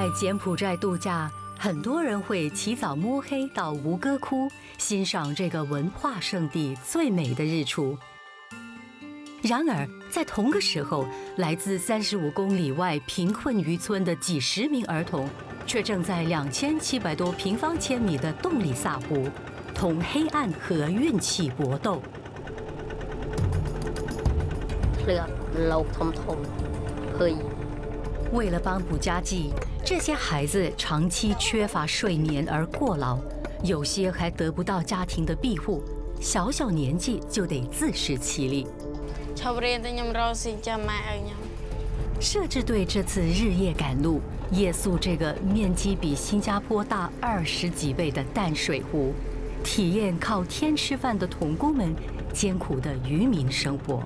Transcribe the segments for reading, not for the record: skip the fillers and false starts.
在柬埔寨度假，很多人会起早摸黑到吴哥窟欣赏这个文化圣地最美的日出。然而，在同个时候，来自35公里外贫困渔村的几十名儿童，却正在2700多平方千米的洞里萨湖，同黑暗和运气搏斗。为了帮补家计，这些孩子长期缺乏睡眠而过劳，有些还得不到家庭的庇护，小小年纪就得自食其力。摄制队这次日夜赶路，夜宿这个面积比新加坡大20几倍的淡水湖，体验靠天吃饭的童工们艰苦的渔民生活。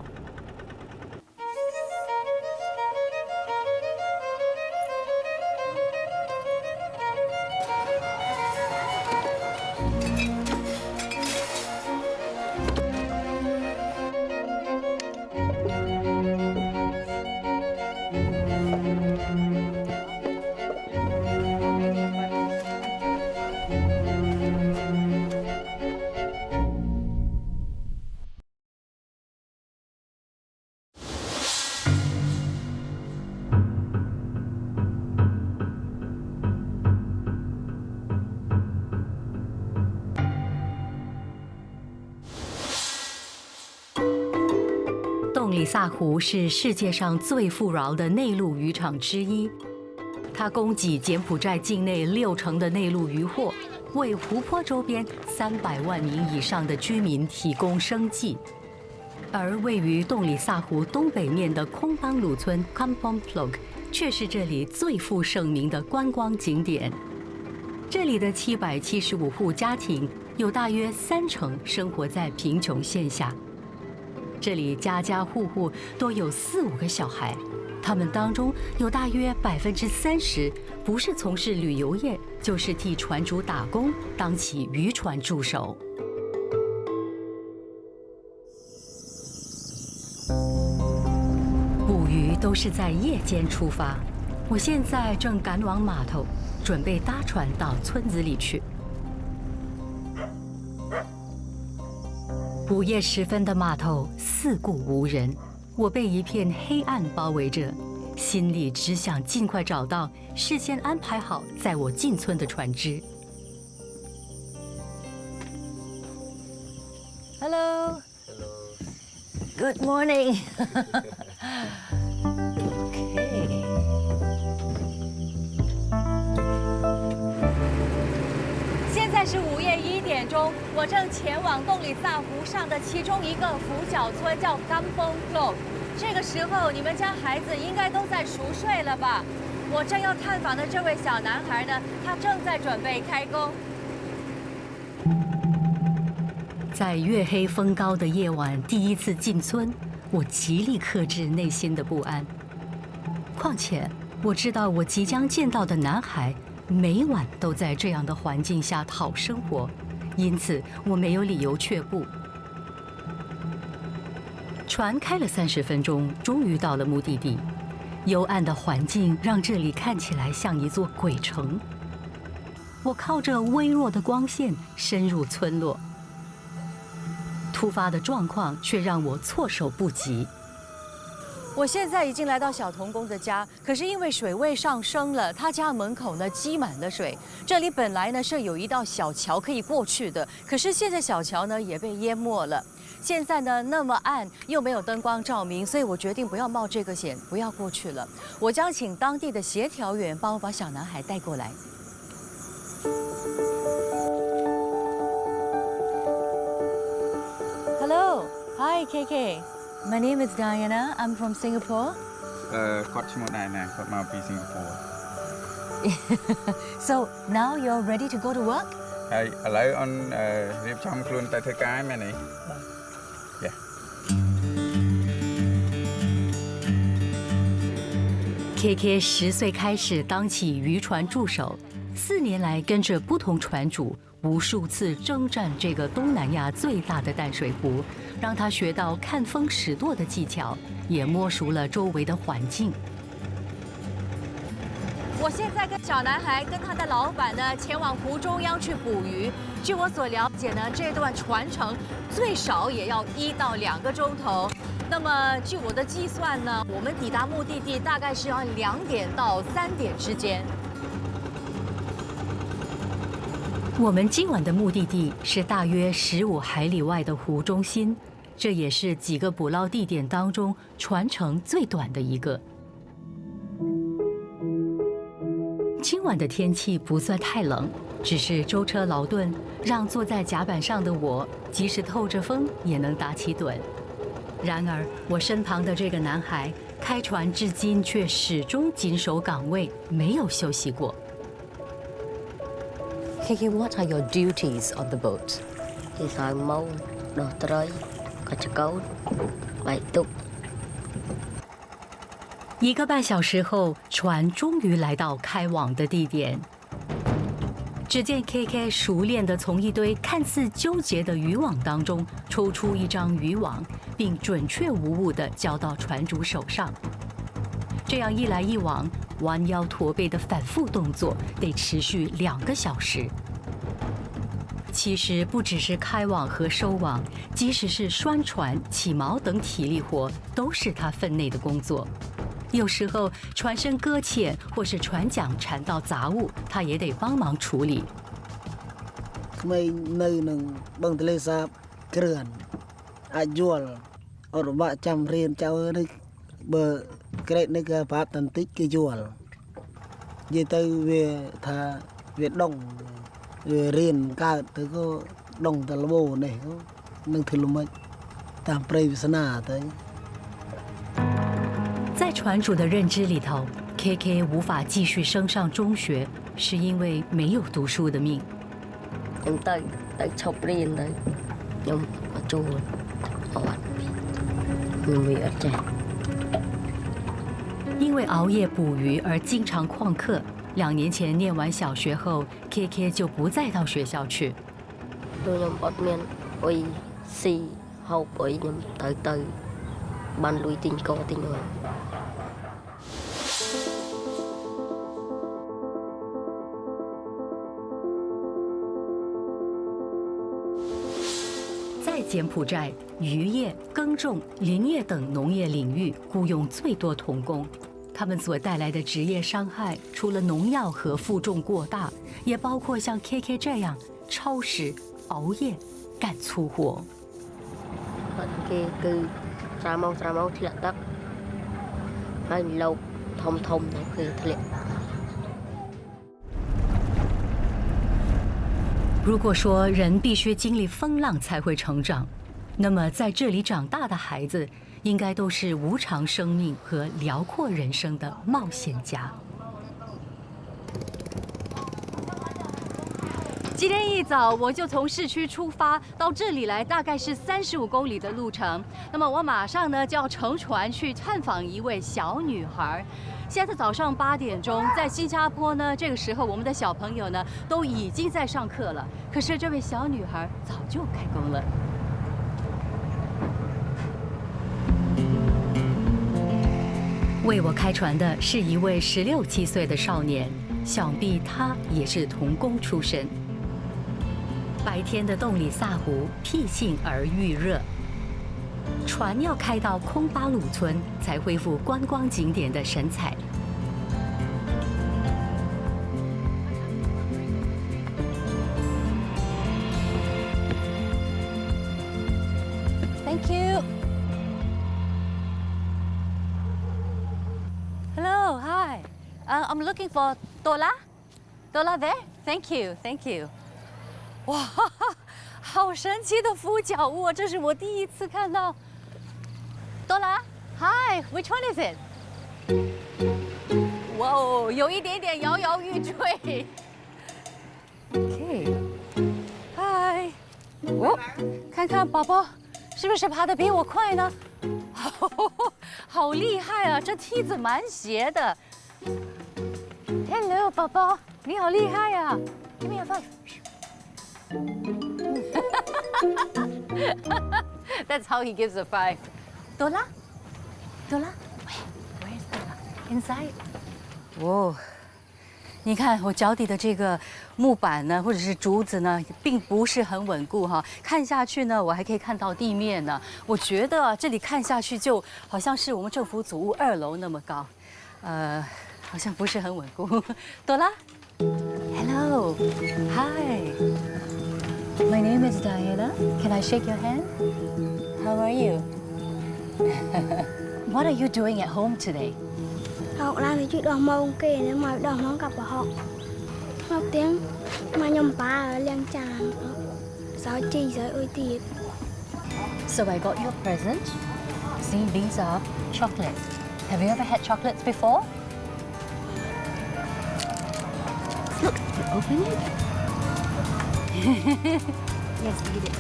洞里萨湖是世界上最富饶的内陆渔场之一，它供给柬埔寨境内60%的内陆渔获，为湖泊周边300万名以上的居民提供生计。而位于洞里萨湖东北面的空邦鲁村 Kampong Plok 却是这里最负盛名的观光景点。这里的775户家庭有大约30%生活在贫穷线下。这里家家户户都有4、5个小孩，他们当中有大约30%不是从事旅游业，就是替船主打工，当起渔船助手。捕鱼都是在夜间出发，我现在正赶往码头，准备搭船到村子里去。午夜时分的码头四顾无人，我被一片黑暗包围着，心里只想尽快找到事先安排好载我进村的船只。Hello. Good morning. Okay. 现在是午夜1点钟，我正前往洞里萨湖上的其中一个浮角村，叫 Kampong Plok。这个时候，你们家孩子应该都在熟睡了吧？我正要探访的这位小男孩呢，他正在准备开工。在月黑风高的夜晚，第一次进村，我极力克制内心的不安。况且，我知道我即将见到的男孩每晚都在这样的环境下讨生活，因此我没有理由却步。船开了30分钟，终于到了目的地。幽暗的环境让这里看起来像一座鬼城。我靠着微弱的光线深入村落，突发的状况却让我措手不及。我现在已经来到小童工的家，可是因为水位上升了，他家门口呢积满了水。这里本来呢是有一道小桥可以过去的，可是现在小桥呢也被淹没了。现在呢那么暗，又没有灯光照明，所以我决定不要冒这个险，不要过去了。我将请当地的协调员帮我把小男孩带过来。Hello, hi KK. My name is Diana. I'm from Singapore. គាត់ឈ្មោះ Diana គាត់មកពី Singapore. So now you're ready to go to work? ហើយឥឡូវអូនរៀបចំខ្លួនទៅធ្វើការមែនទេ? Yeah. KK 10岁开始当起渔船助手，4年来跟着不同船主无数次征战这个东南亚最大的淡水湖，让他学到看风使舵的技巧，也摸熟了周围的环境。我现在跟小男孩跟他的老板呢，前往湖中央去捕鱼。据我所了解呢，这段船程最少也要1到2个钟头。那么据我的计算呢，我们抵达目的地大概是要2点到3点之间。我们今晚的目的地是大约15海里外的湖中心，这也是几个捕捞地点当中船程最短的一个。今晚的天气不算太冷，只是舟车劳顿，让坐在甲板上的我，即使透着风也能打起盹。然而，我身旁的这个男孩，开船至今却始终紧守岗位，没有休息过。Kiki, what are your duties on the boat? Thì xài mâu, đồ trời, cả chả câu, bài tục. 1个半小时后，船终于来到开网的地点。只见 KK 熟练地从一堆看似纠结的渔网当中抽出一张渔网，并准确无误地交到船主手上。这样一来一往，弯腰驼背的反复动作得持续2个小时。其实不只是开网和收网，即使是拴船、起锚等体力活，都是他分内的工作。有时候船身搁浅或是船桨缠到杂物，他也得帮忙处理。ក្មេងនៅនឹងបឹងទន្លេសាបគ្រឿនអាចយល់អត់បាក់ចាំរៀនចៅនេះបើក្រេតនេះគេប្រាប់តន្តិចគេយល់និយាយទៅវាថាវាដងវារៀនកើតទៅក៏ដងតលបោនេះនឹងធ្វើល្មិចតាមព្រៃវាសនាទៅ 在船主的认知里头 ，KK 无法继续升上中学，是因为没有读书的命。 Nhưng tới chọc riêng đấy. Nhưng mà chua, ọt, người bị ở trẻ. 因为熬夜捕鱼而经常旷课，2年前念完小学后 ，KK 就不再到学校去。 Tôi nhầm ọt miên, ôi si, học ôi nhầm tới, ban lùi tình co tình rồi. 在柬埔寨，渔业、耕种、林业等农业领域雇佣最多童工，他们所带来的职业伤害，除了农药和负重过大，也包括像 KK 这样超时、熬夜、干粗活。 Bạn kia cứ ra mau thì lạ tắc. Hay lâu thông nó kia thì lạ. 如果说人必须经历风浪才会成长，那么在这里长大的孩子，应该都是无常生命和辽阔人生的冒险家。今天一早我就从市区出发，到这里来大概是35公里的路程。那么我马上呢就要乘船去探访一位小女孩。 现在早上8点钟，在新加坡呢，这个时候我们的小朋友呢都已经在上课了。可是这位小女孩早就开工了。为我开船的是一位16、17岁的少年，想必他也是童工出身。白天的洞里萨湖僻静而预热。 船要开到空巴鲁村，才恢复观光景点的神采。 Thank you. Hello, hi. I'm looking for Tola. Tola there? Thank you, thank you. 哇，好神奇的浮脚屋，这是我第一次看到。Tola, hi. Which one is it? 哇哦，有一点点摇摇欲坠。OK. Hi. 哦，看看宝宝。 是不是爬得比我快呢？好厉害啊！这梯子蛮斜的。Hello， 宝宝，你好厉害呀 ！Give me a five. That's how he gives a five. Dola, where is Dola? Inside. Whoa, 你看我脚底的这个木板呢，或者是竹子呢，并不是很稳固哈。看下去呢，我还可以看到地面呢。我觉得这里看下去就好像是我们政府组屋2楼那么高，好像不是很稳固。朵拉 ，Hello， Hi， My name is Diana. Can I shake your hand? How are you? What are you doing at home today? Học làm thì chuyện đo mông kì nếu mà đo mông cặp của họ học tiếng mà nhầm ba ở Liang Tràng giáo chi giới ơi tiệt. So I got you a present. See, these are chocolates. Have you ever had chocolates before? Look, you open it. Yes, eat it.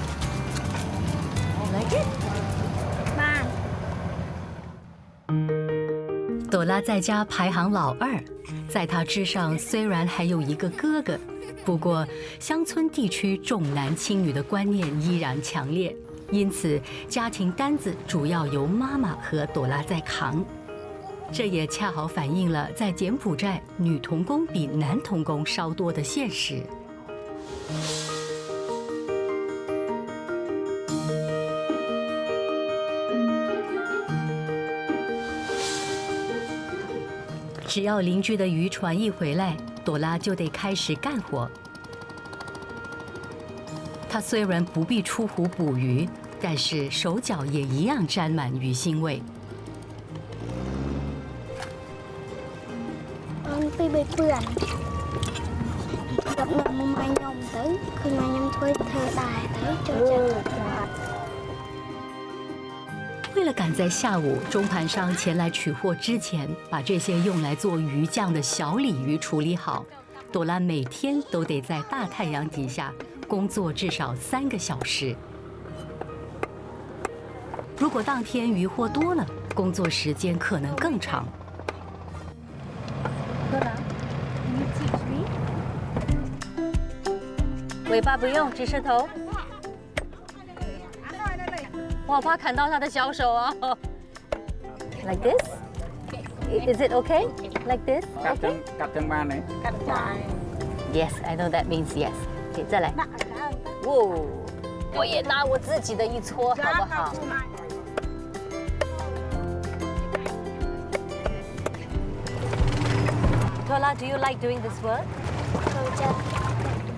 You like it? Ba 朵拉在家排行老2，在她之上虽然还有一个哥哥，不过乡村地区重男轻女的观念依然强烈，因此家庭担子主要由妈妈和朵拉在扛。这也恰好反映了在柬埔寨女童工比男童工稍多的现实。只要邻居的渔船一回来，朵拉就得开始干活。她虽然不必出湖捕鱼，但是手脚也一样沾满鱼腥味。Tuy bị bươn gặp một mai nhom tới khi mai nhom thôi thề đài tới cho chân 为了赶在下午中盘商前来取货之前，把这些用来做鱼酱的小鲤鱼处理好，朵拉每天都得在大太阳底下工作至少3个小时。如果当天鱼货多了，工作时间可能更长。尾巴不用，只是头。我好怕砍到他的小手啊！Like this? Is it okay? Like this? កាត់ចឹងបានទេ Yes, I know that means yes. 给再来。哦，我也拿我自己的一撮，好不好？Tola, do you like doing this work?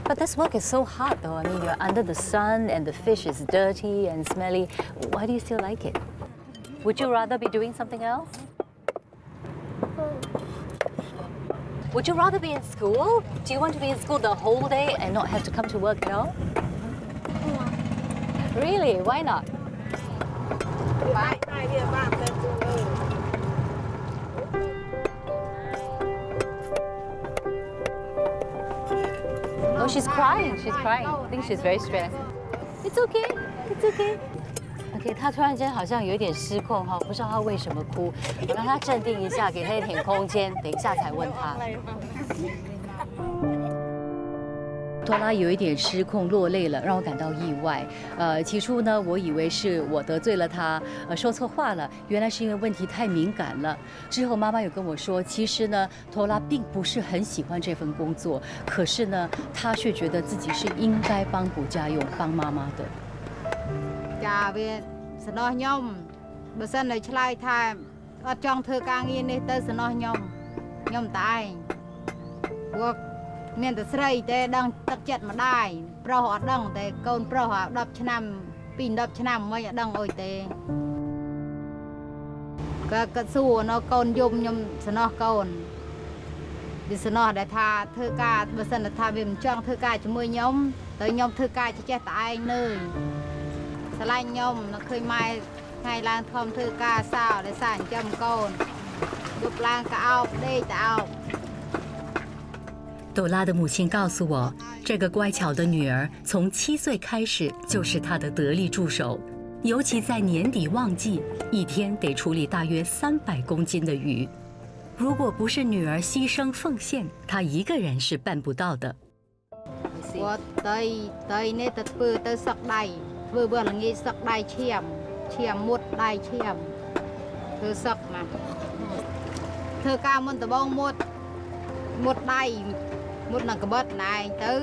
But this work is so hot, though. I mean, you're under the sun and the fish is dirty and smelly. Why do you still like it? Would you rather be doing something else? Would you rather be in school? Do you want to be in school the whole day and not have to come to work at all? Really? Why not? Oh, she's crying. She's crying. I think she's very stressed. It's okay. It's okay. OK， 她突然间好像有点失控哈，不知道她为什么哭，我让她镇定一下，给她一点空间，等一下才问她。托拉有一点失控落泪了，让我感到意外。起初呢，我以为是我得罪了她，说错话了，原来是因为问题太敏感了。之后妈妈有跟我说，其实呢，托拉并不是很喜欢这份工作，可是呢，她却觉得自己是应该帮补家用，帮妈妈的。ចាវាសំណោះខ្ញុំបើសិននៅឆ្លើយថាអត់ចង់ធ្វើការងារនេះទៅសំណោះខ្ញុំតែឯងព្រោះមានតែស្រីទេដឹងទឹកចិត្តម្ដាយប្រុសអត់ដឹងទេកូនប្រុស10ឆ្នាំពី10ឆ្នាំមិនអត់ដឹងអុយទេក៏សួរនៅកូនយំខ្ញុំសំណោះកូនវាសំណោះដែលថាធ្វើការបើសិនថាវាមិនចង់ធ្វើការជាមួយខ្ញុំទៅខ្ញុំធ្វើការចេះតែឯងនៅស្រឡាញ់ខ្ញុំនៅឃើញម៉ែថ្ងៃឡើងធំធ្វើការសោដែលសារចិញ្ចឹមកូនយប់ឡើងក៏អោបដេកតែអោប朵拉的母亲告诉我，这个乖巧的女儿从7岁开始就是她的得力助手，尤其在年底旺季，一天得处理大约300公斤的鱼。如果不是女儿牺牲奉献，她一个人是办不到的。我tớiនេះទៅធ្វើទៅសឹកដៃធ្វើបើល្ងាចសឹកដៃឈាមមុតដៃឈាមធ្វើសឹកណាធ្វើការមុនដបងមុត một đầy một là cái bớt này tới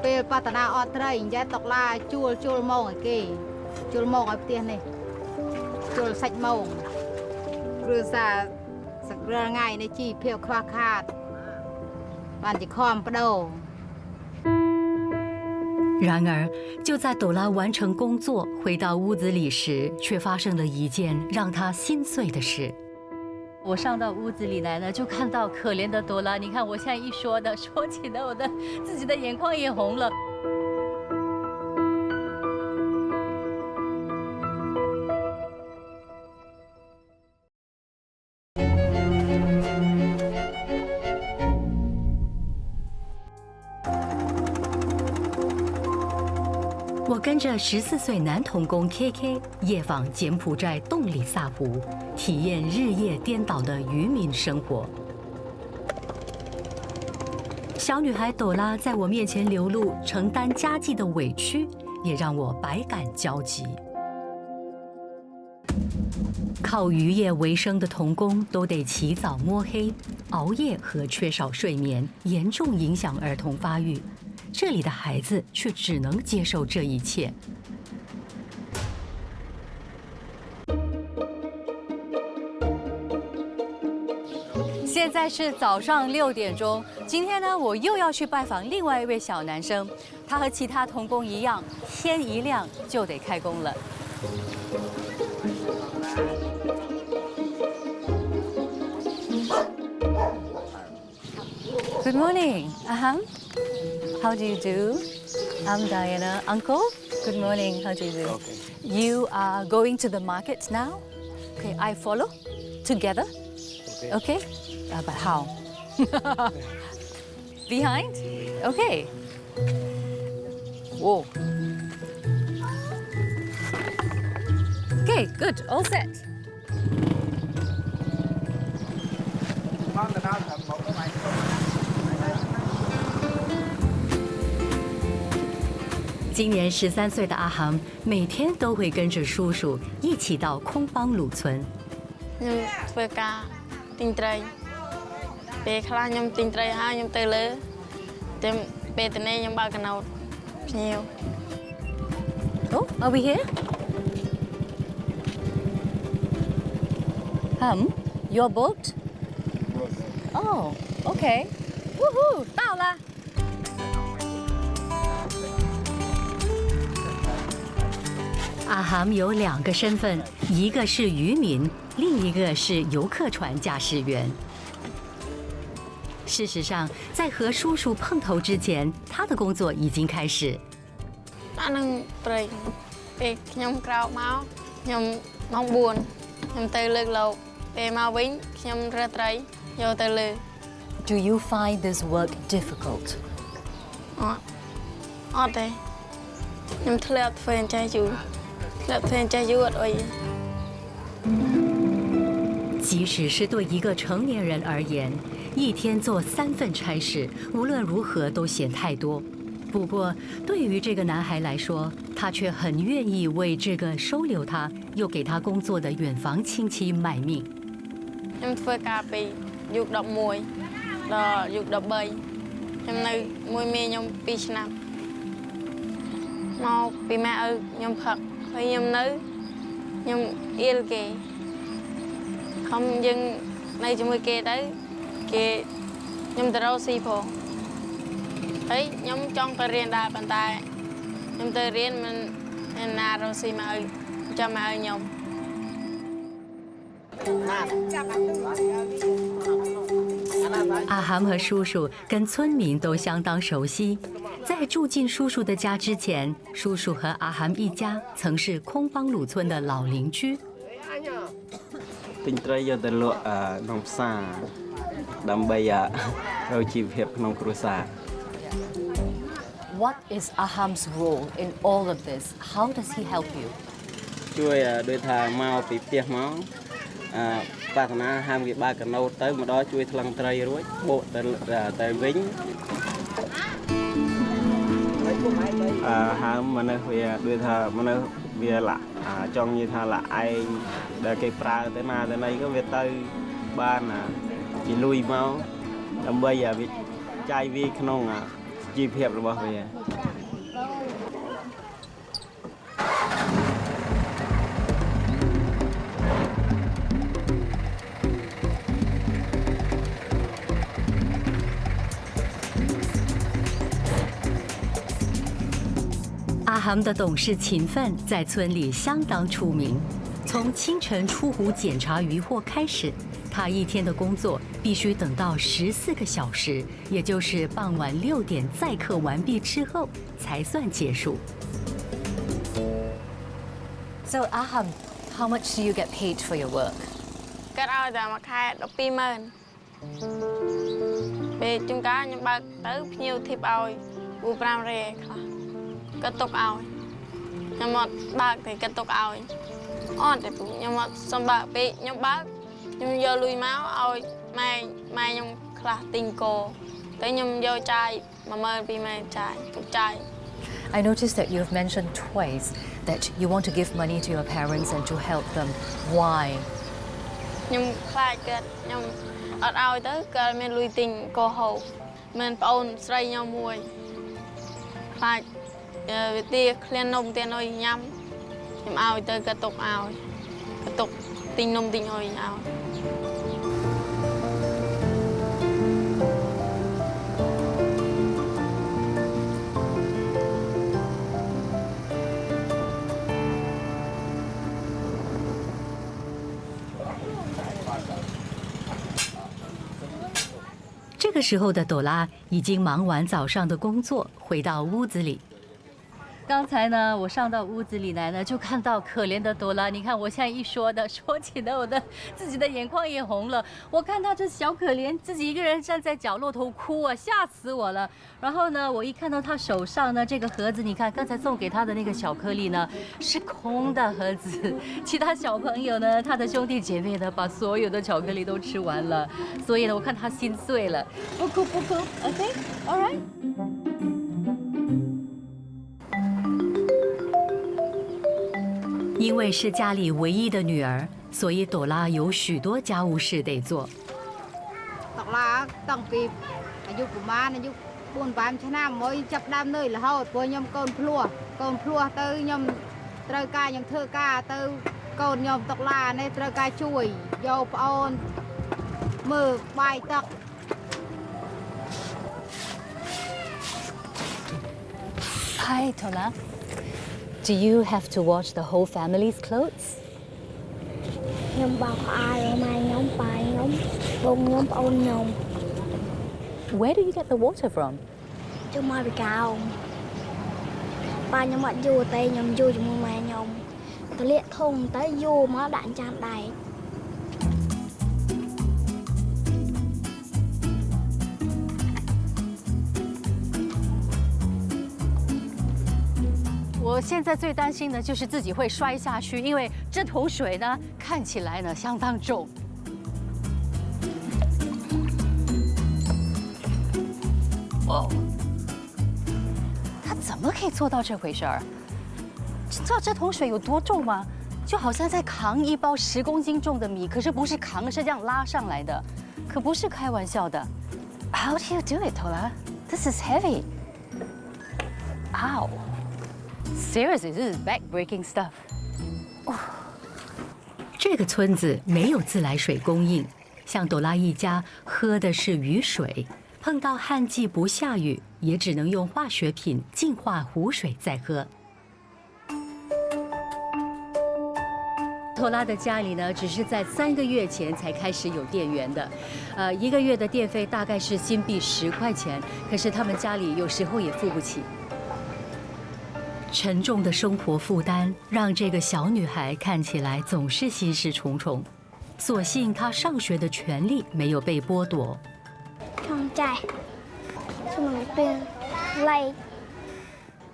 về bắt tao ở đây giá tộc là chua mông ở kia chua mông ở tiền này chua sạch mông rồi ra ngày này chỉ phiêu khoa khát bạn chỉ khom bắt đầu。然而，就在朵拉完成工作回到屋子里时，却发生了一件让她心碎的事。我上到屋子里来呢，就看到可怜的朵拉。你看，我现在一说起来，我的自己的眼眶也红了。我跟着14岁男童工 KK 夜访柬埔寨洞里萨湖，体验日夜颠倒的渔民生活。小女孩朵拉在我面前流露承担家计的委屈，也让我百感交集。靠渔业为生的童工都得起早摸黑，熬夜和缺少睡眠严重影响儿童发育。这里的孩子却只能接受这一切。现在是早上6点钟，今天呢，我又要去拜访另外一位小男生，他和其他童工一样，天一亮就得开工了。Good morning, Aham. How do you do? I'm Diana. Uncle, good morning. How do you do? Okay. You are going to the market now? Okay, I follow. Together? Okay. But how? Behind? Okay. Whoa. Okay, good. All set. 今年13岁的阿航每天都会跟着叔叔一起到空邦鲁村。ធ្វើការទិញត្រីពេលខ្លះខ្ញុំទិញត្រីហើយខ្ញុំទៅលើតែពេលទៅនេះខ្ញុំបើកកណោតភ្ញៀវ Oh, are we here? Your boat? Oh, okay. Woohoo! 到了。阿航有2个身份，一个是渔民，另一个是游客船驾驶员。事实上，在和叔叔碰头之前，他的工作已经开始。បាននឹងព្រៃពេលខ្ញុំក្រោកមកខ្ញុំម៉ោង4ខ្ញុំទៅលើកលោកពេលមកវិញខ្ញុំរើសត្រីយកទៅលើ Do you find this work difficult? អត់ទេខ្ញុំធ្លាប់ធ្វើអញ្ចឹងយូរធ្លាប់ធ្វើអញ្ចឹងយូរអត់អី 即使是对一个成年人而言，一天做3份差事，无论如何都嫌太多。不过，对于这个男孩来说，他却很愿意为这个收留他又给他工作的远房亲戚卖命。ខ្ញុំធ្វើការពីយុគ11ដល់យុគ13ខ្ញុំនៅមួយមេខ្ញុំ2ឆ្នាំមកពីម៉ែឪខ្ញុំផឹកហើយខ្ញុំនៅខ្ញុំអៀលគេខំយើងនៅជាមួយគេទៅគេខ្ញុំទៅរកស៊ីផងហើយខ្ញុំចង់ទៅរៀនដែរប៉ុន្តែខ្ញុំទៅរៀនមិនណារកស៊ីមកឲ្យចាំមកឲ្យខ្ញុំ 阿航和叔叔跟村民都相当熟悉，在住进叔叔的家之前，叔叔和阿航一家曾是空邦鲁村的老邻居。 ទិញត្រីយកទៅលក់ក្នុងផ្សារដើម្បីរកជីវភាពក្នុងគ្រួសារ What is Aham's role in all of this? How does he help you? ជួយដូចថាមកពីផ្ទះមកប្រាថ្នាហាមវាបើកកណូតទៅម្ដងជួយថ្លឹងត្រីរួចបូកទៅវិញហាមមនុស្សវាដូចថាមនុស្សវាចង់និយាយថាឯងដែលគេប្រើទៅណាទៅណីក៏វាទៅបានពីលុយមក ដើម្បីវាចាយវាក្នុងជីវភាពរបស់វា 阿含的懂事勤奋在村里相当出名。从清晨出湖检查渔获开始，他一天的工作必须等到14个小时，也就是傍晚6点载客完毕之后才算结束。So Aham, how much do you get paid for your work? គាត់ឲ្យតែមួយខែ120000 ពេលជួនកាលខ្ញុំបើកទៅភ្ញៀវធីបឲ្យ4-5 រេខ្លះគាត់ទុកឲ្យខ្ញុំអត់បើកទេគាត់ទុកឲ្យអត់ទេខ្ញុំអត់សំបើកពេកខ្ញុំបើកខ្ញុំយកលុយមកឲ្យម៉ែខ្ញុំខ្លះទិញគោតែខ្ញុំយកចាយ12000 ចាយទុកចាយ I noticed that you've mentioned twice that you want to give money to your parents and to help them. Why? ខ្ញុំខ្លាចគាត់ខ្ញុំអត់ឲ្យទៅគាត់មានលុយទិញគោហូបមានប្អូនស្រីខ្ញុំមួយខ្លាចវាទាឃ្លាននំទានអុយញ៉ាំខ្ញុំឲ្យទៅគាត់ទុកឲ្យគាត់ទុកទិញនំទិញអុយឲ្យ 这个时候的朵拉已经忙完早上的工作，回到屋子里。刚才呢，我上到屋子里来呢，就看到可怜的朵拉。你看我现在一说起的，我的自己的眼眶也红了。我看她这小可怜，自己一个人站在角落头哭啊，吓死我了。然后呢，我一看到她手上呢这个盒子，你看刚才送给她的那个巧克力呢是空的盒子，其他小朋友呢，她的兄弟姐妹呢，把所有的巧克力都吃完了，所以呢，我看她心碎了。不哭不哭 ，OK， all right。 因为是家里唯一的女儿，所以朵拉有许多家务事得做。តឡាតាំងពីអាយុប្រហែលអាយុ4-5 ឆ្នាំមកចាប់ដើមនៅរហូតព្រោះខ្ញុំកូនភ្លោះទៅខ្ញុំត្រូវការខ្ញុំធ្វើការទៅកូនខ្ញុំតឡានេះត្រូវការជួយយកប្អូនមើលបាយទឹក Hi, Tola. Do you have to wash the whole family's clothes? ខ្ញុំបោកអាយម៉ែខ្ញុំប៉ាខ្ញុំបងខ្ញុំប្អូនខ្ញុំ Where do you get the water from? ចូលមកពីកោងប៉ាខ្ញុំអត់យូរទេខ្ញុំយូរជាមួយម៉ែខ្ញុំទៅលាកធុងទៅយូរមកដាក់ចានដែក 我现在最担心的就是自己会摔下去，因为这桶水呢看起来呢相当重。哦，他怎么可以做到这回事儿？知道这桶水有多重吗？就好像在扛一包10公斤重的米，可是不是扛，是这样拉上来的，可不是开玩笑的。How do you do it, Tola? This is heavy. Ow. Seriously, this is back-breaking stuff. 这个村子没有自来水供应，像朵拉一家喝的是雨水，碰到旱季不下雨，也只能用化学品净化湖水再喝。朵拉的家里呢，只是在3个月前才开始有电源的，1个月的电费大概是新币10块钱，可是他们家里有时候也付不起。 沉重的生活负担让这个小女孩看起来总是心事重重。所幸她上学的权利没有被剥夺。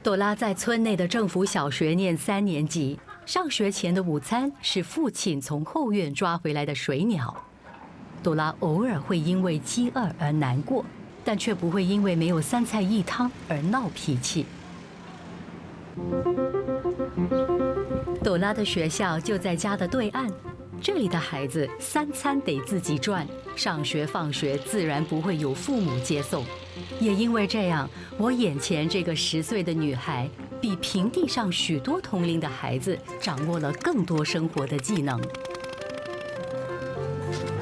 朵拉在村内的政府小学念3年级，上学前的午餐是父亲从后院抓回来的水鸟。朵拉偶尔会因为饥饿而难过，但却不会因为没有3菜1汤而闹脾气。 朵拉的学校就在家的对岸，这里的孩子3餐得自己赚，上学放学自然不会有父母接送。也因为这样，我眼前这个10岁的女孩，比平地上许多同龄的孩子掌握了更多生活的技能。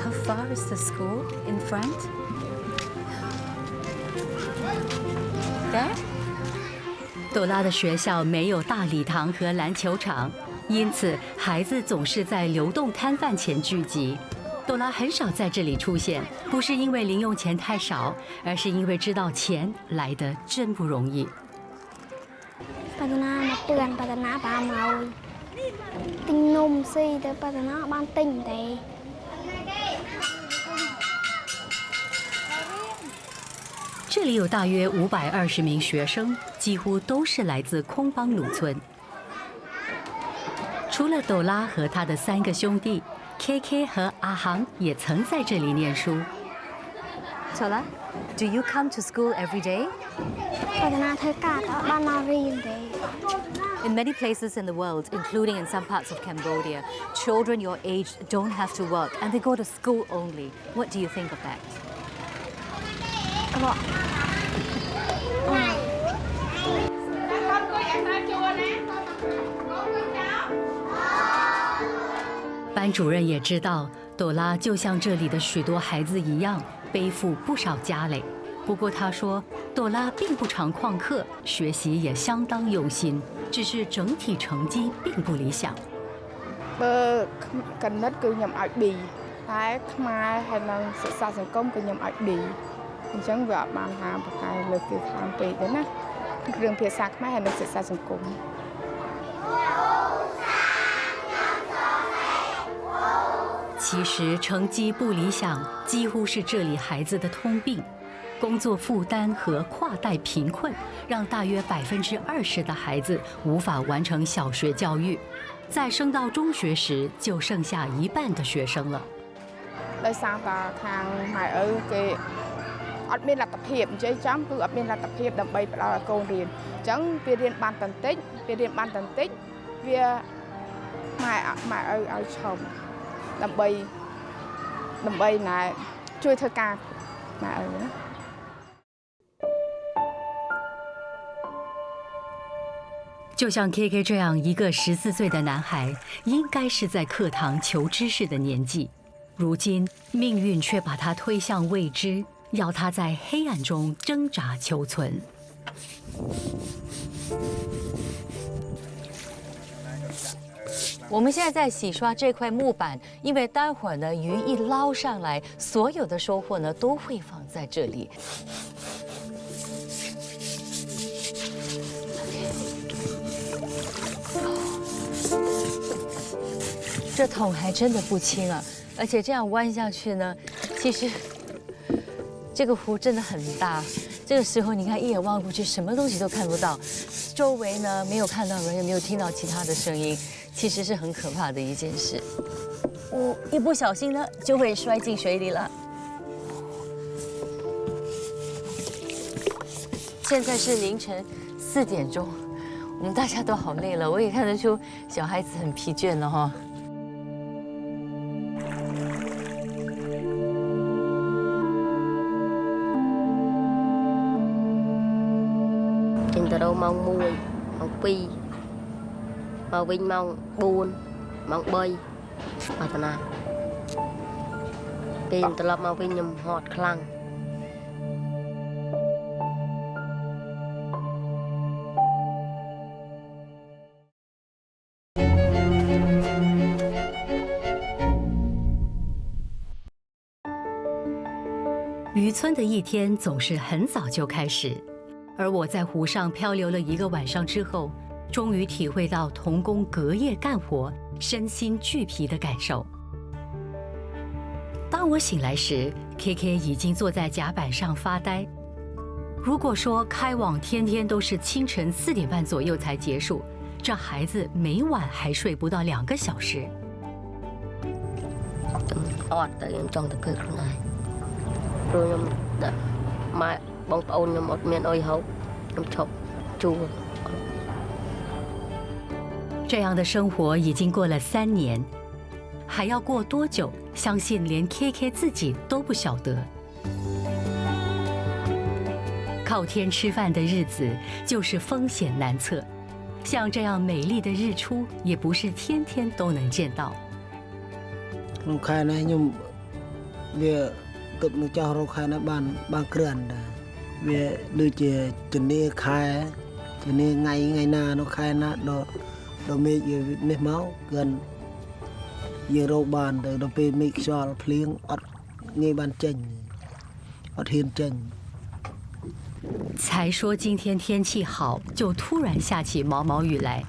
How far is the school in front? There? 朵拉的学校没有大礼堂和篮球场，因此孩子总是在流动摊贩前聚集。朵拉很少在这里出现，不是因为零用钱太少，而是因为知道钱来得真不容易。ปัตนามาเตือนปัตนาปาเมาติงนมซีแต่ปัตนาบ้านติงแต่ 这里有大约520名学生，几乎都是来自空邦鲁村。除了朵拉和他的3个兄弟 ，KK 和阿航也曾在这里念书。Tola, do you come to school every day? ปัตนาเธอกาแต่บ้านนาเรียนแต่ In many places in the world, including in some parts of Cambodia, children your age don't have to work and they go to school only. What do you think of that? ก็บอก 班主任也知道，朵拉就像这里的许多孩子一样，背负不少家累。不过他说，朵拉并不常旷课，学习也相当用心，只是整体成绩并不理想。បើកណិតគឺខ្ញុំឲ្យ D តែខ្មែរហើយនឹងសិក្សាសង្គមគឺខ្ញុំឲ្យ D អញ្ចឹងវាអត់បានថាប្រកែលើកគេខាងពេកទេណារឿងភាសាខ្មែរហើយនឹងសិក្សាសង្គម 其实成绩不理想几乎是这里孩子的通病，工作负担和跨代贫困让大约20%的孩子无法完成小学教育，在升到中学时就剩下1半的学生了。 ដោយសារតែខាងម៉ែឪគេអត់មានលទ្ធភាពនិយាយចំគឺអត់មានលទ្ធភាពដើម្បីផ្ដល់ឲ្យកូនរៀនអញ្ចឹងវារៀនបានតន្តិចវាម៉ែឪឲ្យឈប់ដើម្បីណែជួយធ្វើការម៉ែឪណា 就像 KK 这样一个14岁的男孩，应该是在课堂求知识的年纪，如今命运却把他推向未知，要他在黑暗中挣扎求存。 我们现在在洗刷这块木板，因为待会儿呢，鱼一捞上来，所有的收获呢都会放在这里。这桶还真的不轻啊，而且这样弯下去呢，其实这个湖真的很大。这个时候你看一眼望过去，什么东西都看不到，周围呢没有看到人，也没有听到其他的声音。 其实是很可怕的一件事，一不小心呢就会摔进水里了。现在是凌晨4点钟，我们大家都好累了，我也看得出小孩子很疲倦了哈。 Trên tờ đâu mong 1 mong 2 មកវិញម៉ោង 4 ម៉ោង 3 បាត់ណាពេលត្រឡប់មកវិញខ្ញុំហត់ខ្លាំង 渔村的一天总是很早就开始，而我在湖上漂流了1个晚上之后。 终于体会到童工隔夜干活、身心俱疲的感受。当我醒来时 ，KK 已经坐在甲板上发呆。如果说开网天天都是清晨4点半左右才结束，这孩子每晚还睡不到2个小时。អត់ទៅខ្ញុំចង់ទៅធ្វើខ្លួនឯងព្រោះខ្ញុំដាក់ម៉ែបងប្អូនខ្ញុំអត់មានអីហូបខ្ញុំឈប់ជួល 这样的生活已经过了3年，还要过多久，相信连 KK 自己都不晓得。靠天吃饭的日子就是风险难测，像这样美丽的日出，也不是天天都能见到。ក្នុងខែនេះខ្ញុំវាទឹកនៅចោះរកខែនេះបានក្រឿនដែរវាដូចជាជំនាខែជំនាថ្ងៃណានៅខែណាដល់មេឃនេះមកក្រឿនយើងរកបានទៅដល់ពេលមេឃខ្យល់ភ្លៀងអត់ងាយបានចេញអត់ហ៊ានចេញ 才说今天天气好，就突然下起毛毛雨来。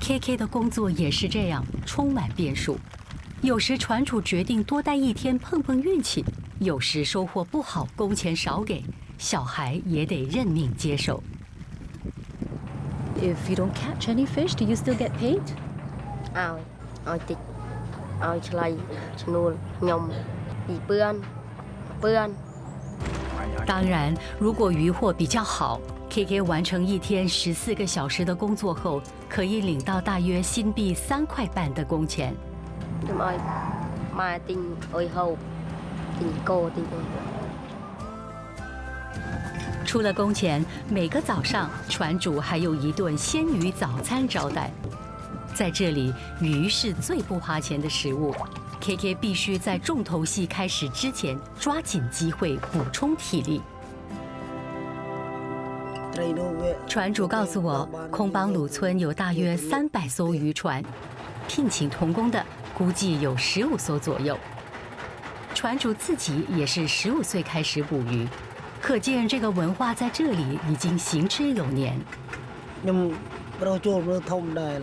KK 的工作也是这样，充满变数。有时船主决定多待一天碰碰运气，有时收获不好，工钱少给，小孩也得认命接受。If you don't catch any fish, do you still get paid? ឲ្យតិចឲ្យឆ្លៃឈ្នួលខ្ញុំ2,000 当然，如果渔获比较好 ，KK 完成一天14个小时的工作后，可以领到大约新币3块半的工钱。 ខ្ញុំឲ្យម៉ែទិញអុយហូបទិញគោទិញអី 除了工钱，每个早上船主还有一顿鲜鱼早餐招待。在这里，鱼是最不花钱的食物。KK 必须在重头戏开始之前抓紧机会补充体力。船主告诉我，空邦鲁村有大约300艘渔船，聘请童工的估计有15艘左右。船主自己也是15岁开始捕鱼。 可见这个文化在这里已经行之有年。ខ្ញុំប្រោចូលមើលធំដែរ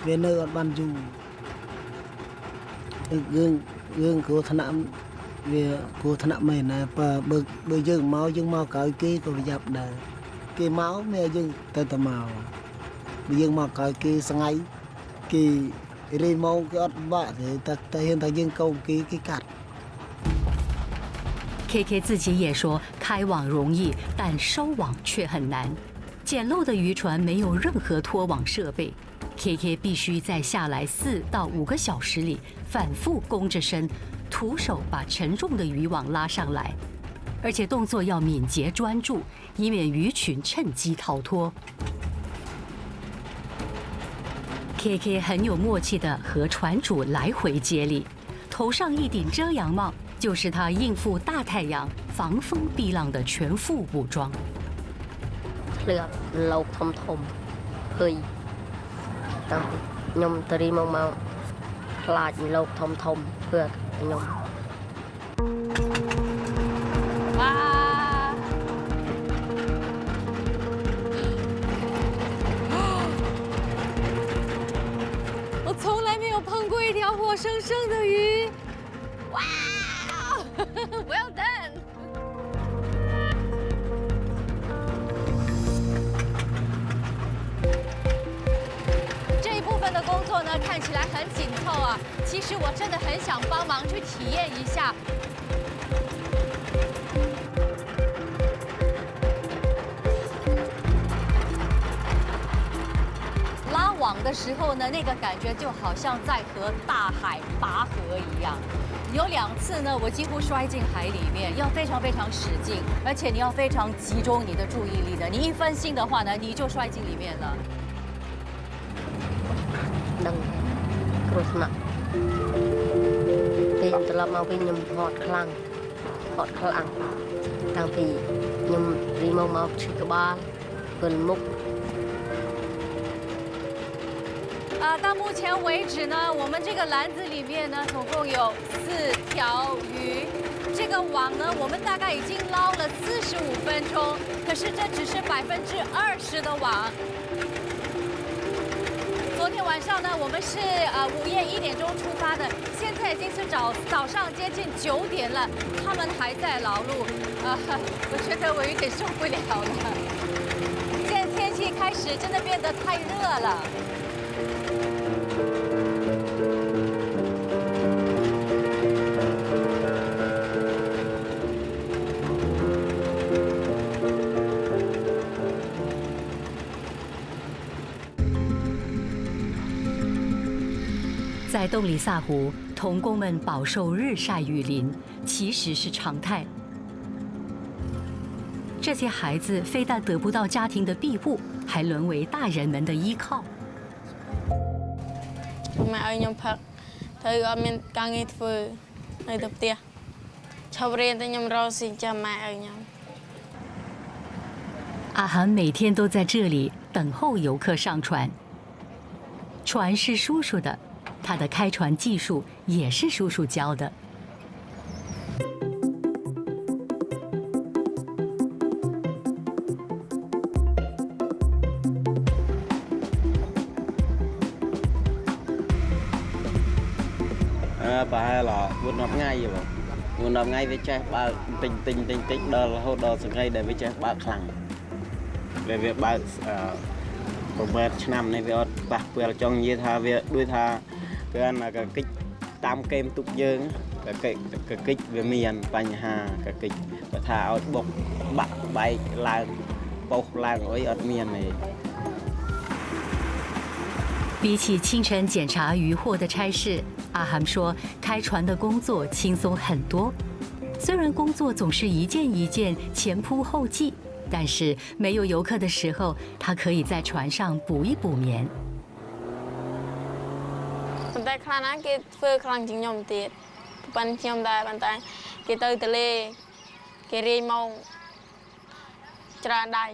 វានៅអត់បានយូរយើងគ្រោះថ្នាក់វាគ្រោះថ្នាក់មែនណាបើយើងមកក្រោយគេក៏ប្រយ័ត្នដែរគេមកមានយើងទៅតែមកបើយើងមកក្រោយគេស្ងៃគេរីមកគេអត់បាក់ទេតែហ៊ានតែយើងកោគេកាត់ KK 自己也说，开网容易，但收网却很难。简陋的渔船没有任何拖网设备 ，KK 必须在下来4到5个小时里反复弓着身，徒手把沉重的渔网拉上来，而且动作要敏捷专注，以免鱼群趁机逃脱。KK 很有默契地和船主来回接力，头上一顶遮阳帽。 就是他应付大太阳、防风避浪的全副武装。ធ្លាប់លោកធំឃើញតាំងពីខ្ញុំទៅរីមកខ្លាចលោកធំធ្វើខ្ញុំ 我从来没有碰过一条活生生的鱼，哇！ Well done。这一部分的工作呢，看起来很紧凑啊。其实我真的很想帮忙去体验一下。拉网的时候呢，那个感觉就好像在和大海拔河一样。 有2次呢，我几乎摔进海里面，要非常使劲，而且你要非常集中你的注意力的。你一分心的话呢，你就摔进里面了。ដឹងគ្រោះថ្នាក់ពេលត្រឡប់មកវិញខ្ញុំហត់ខ្លាំងតាំងពីខ្ញុំរីមកឈឺក្បាលវិលមុខ 到目前为止呢，我们这个篮子里面呢，总共有4条鱼。这个网呢，我们大概已经捞了45分钟，可是这只是20%的网。昨天晚上呢，我们是午夜1点钟出发的，现在已经是早上接近9点了，他们还在劳碌，我觉得我有点受不了了。现在天气开始真的变得太热了。 在洞里萨湖，童工们饱受日晒雨淋，其实是常态。这些孩子非但得不到家庭的庇护，还沦为大人们的依靠。ម៉ែឲ្យខ្ញុំផឹកទៅអត់មានការងារធ្វើនៅទៅផ្ទះឈប់រៀនតែខ្ញុំរកស៊ីចាំម៉ែឲ្យខ្ញុំ 阿涵每天都在这里等候游客上船。船是叔叔的，他的开船技术也是叔叔教的。ប្រហែល4-10ថ្ងៃបង4-10ថ្ងៃវាចេះបើកតិចដល់រហូតដល់សង្ហីដែលវាចេះបើកខ្លាំងវាបើក8ឆ្នាំនេះវាអត់ប៉ះពាល់ចង់និយាយថាវាដូចថាគឺអាកកិច្ចតាមកេមទុកយើងកកិច្ចវាមានបញ្ហាកកិច្ចបើថាឲ្យបុកបាក់បែកឡើងប៉ុសឡើងអីអត់មានទេ 比起清晨检查渔获的差事，阿涵说开船的工作轻松很多。虽然工作总是一件一件前仆后继，但是没有游客的时候，他可以在船上补一补眠。តែខ្លះណាគេធ្វើខ្លាំងជាងខ្ញុំទៀតប៉ុន្តែខ្ញុំដែរប៉ុន្តែគេទៅទលេគេរាយម៉ោងច្រើនដៃ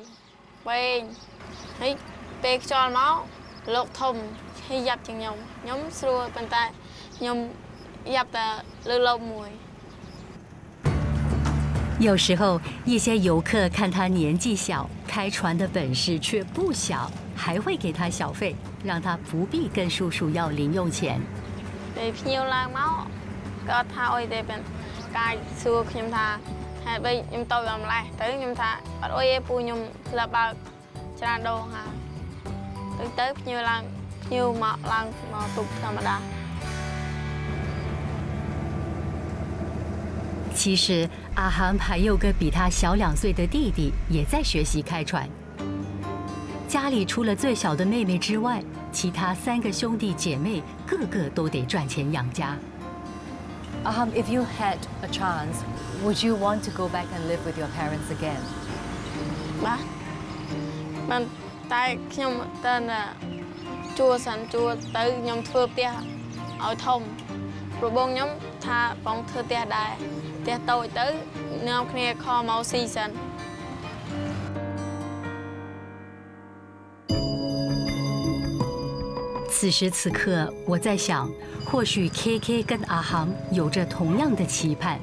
វែងហើយពេលខ្យល់មកលោកធំហើយយ៉ាប់ជាងខ្ញុំស្រួលប៉ុន្តែខ្ញុំយ៉ាប់តែលើលោកមួយ 有时候，一些游客看他年纪小，开船的本事却不小，还会给他小费，让他不必跟叔叔要零用钱。 ពេលភ្ញៀវឡើងមកក៏អត់ថាអុយទេប៉ុន្តែកាយសួរខ្ញុំថាហេតុបីខ្ញុំទៅដល់ម្លេះទៅខ្ញុំថាអត់អុយទេពូខ្ញុំធ្លាប់បើកច្រើនដងហើយទៅភ្ញៀវមកឡើងមកទុកធម្មតា 其实，阿涵还有个比他小2岁的弟弟，也在学习开船。家里除了最小的妹妹之外，其他3个兄弟姐妹个个都得赚钱养家。If you had a chance, would you want to go back and live with your parents again? បាទតែខ្ញុំតែជួសិនជួទៅខ្ញុំធ្វើផ្ទះឲ្យធំប្របងខ្ញុំថាបងធ្វើផ្ទះដែរផ្ទះតូចទៅនាំគ្នាខំមកស៊ីសិន 此时此刻，我在想，或许 KK 跟阿涵有着同样的期盼。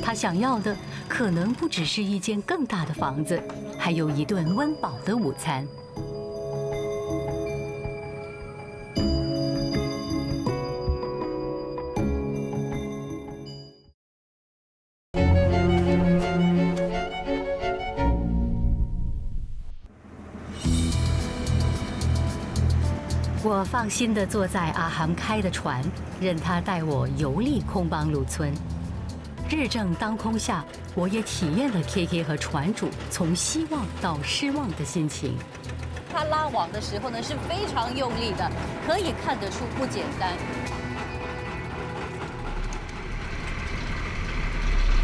他想要的可能不只是一间更大的房子，还有一顿温饱的午餐。 我放心地坐在阿涵开的船，任他带我游历空邦鲁村。日正当空下，我也体验了 KK 和船主从希望到失望的心情。他拉网的时候呢是非常用力的，可以看得出不简单。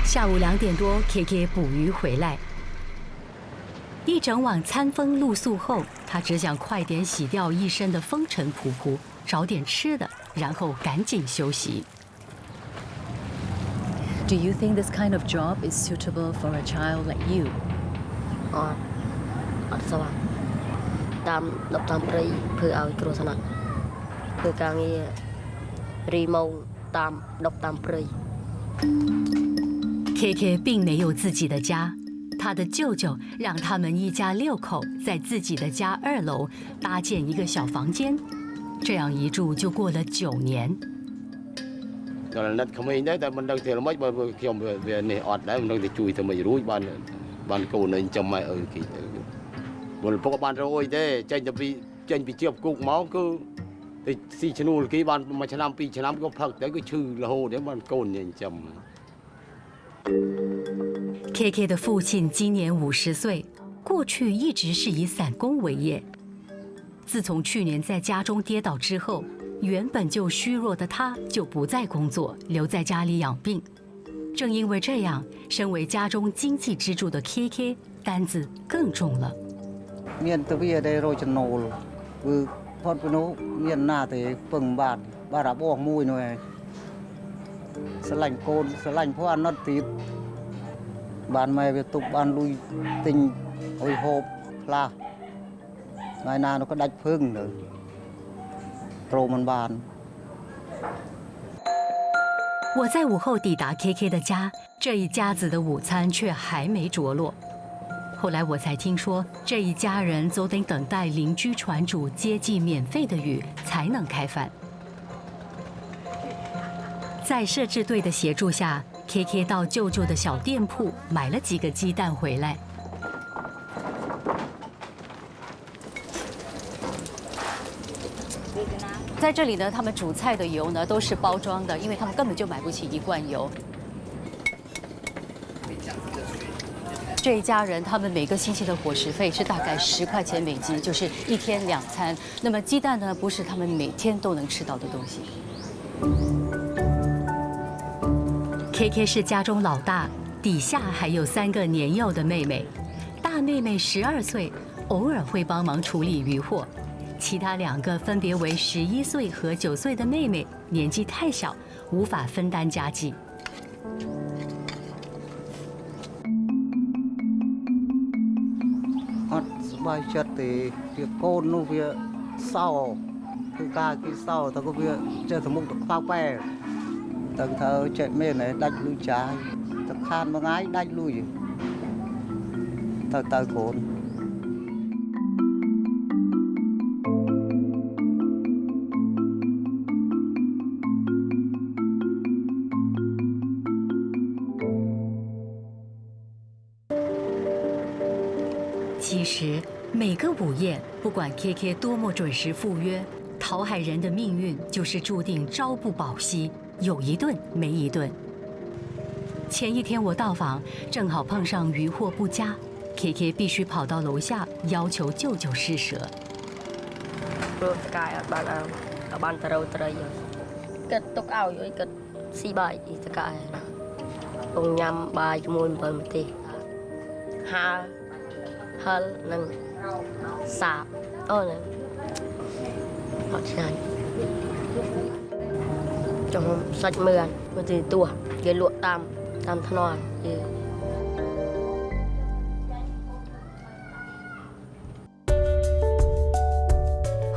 下午2点多 ，KK 捕鱼回来。 一整晚餐风露宿后，他只想快点洗掉一身的风尘仆仆，找点吃的，然后赶紧休息。Do you think this kind of job is suitable for a child like you? អត់ស្វាតាមដប់តាមព្រៃធ្វើឲ្យគ្រោះថ្នាក់ធ្វើការងាររីម៉ោងតាមដប់តាមព្រៃ KK 并没有自己的家。 他的舅舅让他们一家6口在自己的家2楼搭建一个小房间，这样一住就过了9年。ដល់ណាត់ក្មេងដែរតែមិនដឹងធ្វើម៉េចបើខ្ញុំវានេះអត់ដែរមិនដឹងទៅជួយទៅមិនរួចបានកូននឹងចាំម៉ែឪគេមុនពុកបានរយទេចេញពីជាប់គុកមកគឺទៅស៊ីឈ្នួលគេបាន1ឆ្នាំ2ឆ្នាំក៏ផឹកទៅគឺឈឺរហូតដែរបានកូនញចាំ KK 的父亲今年50岁，过去一直是以散工为业。自从去年在家中跌倒之后，原本就虚弱的他就不再工作，留在家里养病。正因为这样，身为家中经济支柱的 KK 担子更重了。មានទៅវាដែលរយចំណូលគឺផុតពីនោះមានណាទេពឹងបាទបាទអាបងមួយនោះឯងស្រឡាញ់កូនស្រឡាញ់พ่อអណត់ទៀតបានម៉ែវាទុកបានលុយទិញអុយហូបខ្លះថ្ងៃណានោះក៏ដាច់ភឹងទៅត្រោមិនបាន 我在午后抵达 KK 的家，这一家子的午餐却还没着落。后来我才听说，这一家人都得等待邻居船主接济免费的雨才能开饭。在摄制队的协助下 ，KK 到舅舅的小店铺买了几个鸡蛋回来。 在这里呢，他们煮菜的油呢都是包装的，因为他们根本就买不起1罐油。这一家人，他们每个星期的伙食费是大概10块钱美金，就是1天2餐。那么鸡蛋呢，不是他们每天都能吃到的东西。KK 是家中老大，底下还有3个年幼的妹妹。大妹妹12岁，偶尔会帮忙处理渔获。 其他2个分别为11岁和9岁的妹妹，年纪太小，无法分担家计。អត់សប្បាយចិត្តទេវាកូននោះវាសោធ្វើការគេសោតែក៏វាចេះទៅមុខទៅខ្វៅប៉ែទៅធ្វើចេះមែនដាច់លុយចាយទៅខានមួយថ្ងៃដាច់លុយទៅកូន 其实每个午夜，不管 KK 多么准时赴约，讨海人的命运就是注定朝不保夕，有一顿没一顿。前一天我到访，正好碰上渔获不佳 ，KK 必须跑到楼下要求舅舅施舍。បានទៅរកត្រីគិតទុកឲ្យគិតស៊ីបាយតកែពងញ៉ាំបាយជាមួយអំបិលម្ទេសហាល ហឹលនឹងសាបអូនអត់ឆ្ងាញ់ចង់សាច់មើលមើលទីទួគេលក់តាមថ្នល់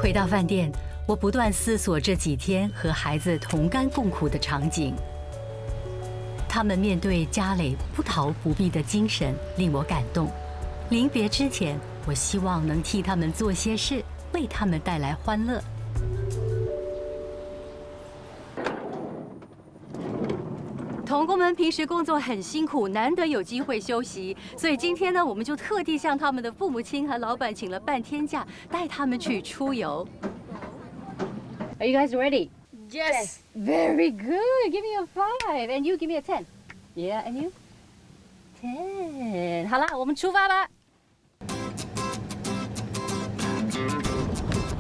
回到饭店，我不断思索这几天和孩子同甘共苦的场景。他们面对家累不逃不避的精神令我感动。 临别之前，我希望能替他们做些事，为他们带来欢乐。童工们平时工作很辛苦，难得有机会休息，所以今天呢，我们就特地向他们的父母亲和老板请了半天假，带他们去出游。Are you guys ready? Yes. Very good. Give me a 5, and you give me a 10. Yeah, and you? 10. 好了，我们出发吧。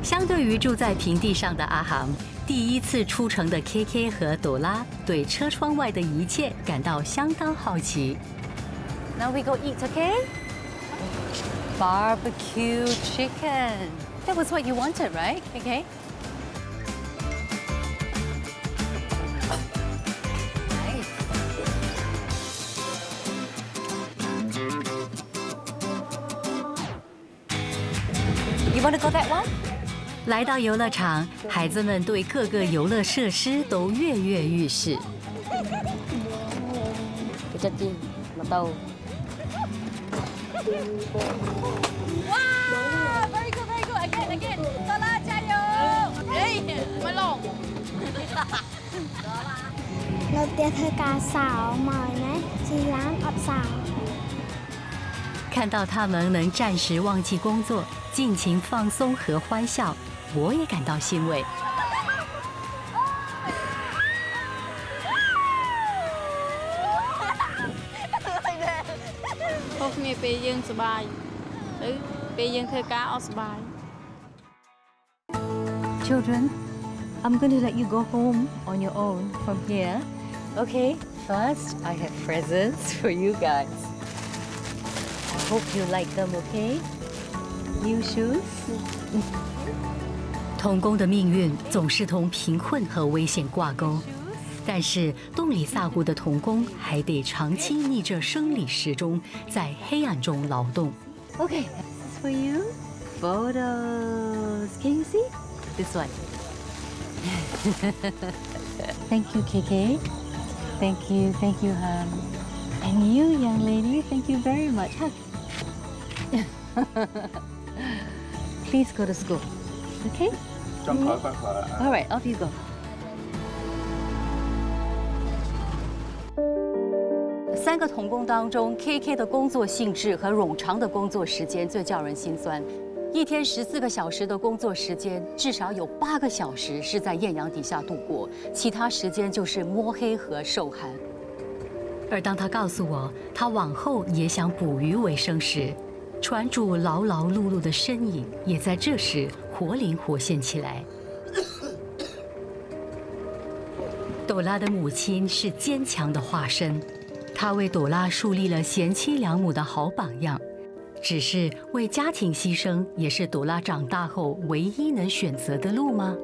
相对于住在平地上的阿航，第一次出城的 KK 和朵拉对车窗外的一切感到相当好奇。Now we go eat, okay? Barbecue chicken. That was what you wanted, right? Okay. Nice. You want to go that one? 来到游乐场，孩子们对各个游乐设施都跃跃欲试。cái chất gì mà tàu. Wow, very good, very good. Again. Tola, chayo. Hey, mới lộn. នៅផ្ទះធ្វើការសោមកណាស៊ីឡានអត់សោ 看到他们能暂时忘记工作，尽情放松和欢笑，我也感到欣慰。 ខុសគ្នាពេលយើងសប្បាយទៅពេលយើងធ្វើការអត់សប្បាយ Children, I'm going to let you go home on your own from here. Okay, first I have presents for you guys. I hope you like them, okay? New shoes? 童工的命运总是同贫困和危险挂钩，但是洞里萨湖的童工还得长期逆着生理时钟，在黑暗中劳动。Okay, this is for you. Photos. Can you see? This one. Thank you, KK. Thank you, Han. And you, young lady, thank you very much. Hug. Please go to school, okay? All right, off you go. 3个童工当中 ，KK 的工作性质和冗长的工作时间最叫人心酸。一天14个小时的工作时间，至少有8个小时是在艳阳底下度过，其他时间就是摸黑和受寒。而当他告诉我他往后也想捕鱼为生时，船主劳劳碌碌的身影也在这时活灵活现起来。朵拉的母亲是坚强的化身，她为朵拉树立了贤妻良母的好榜样。只是为家庭牺牲，也是朵拉长大后唯一能选择的路吗？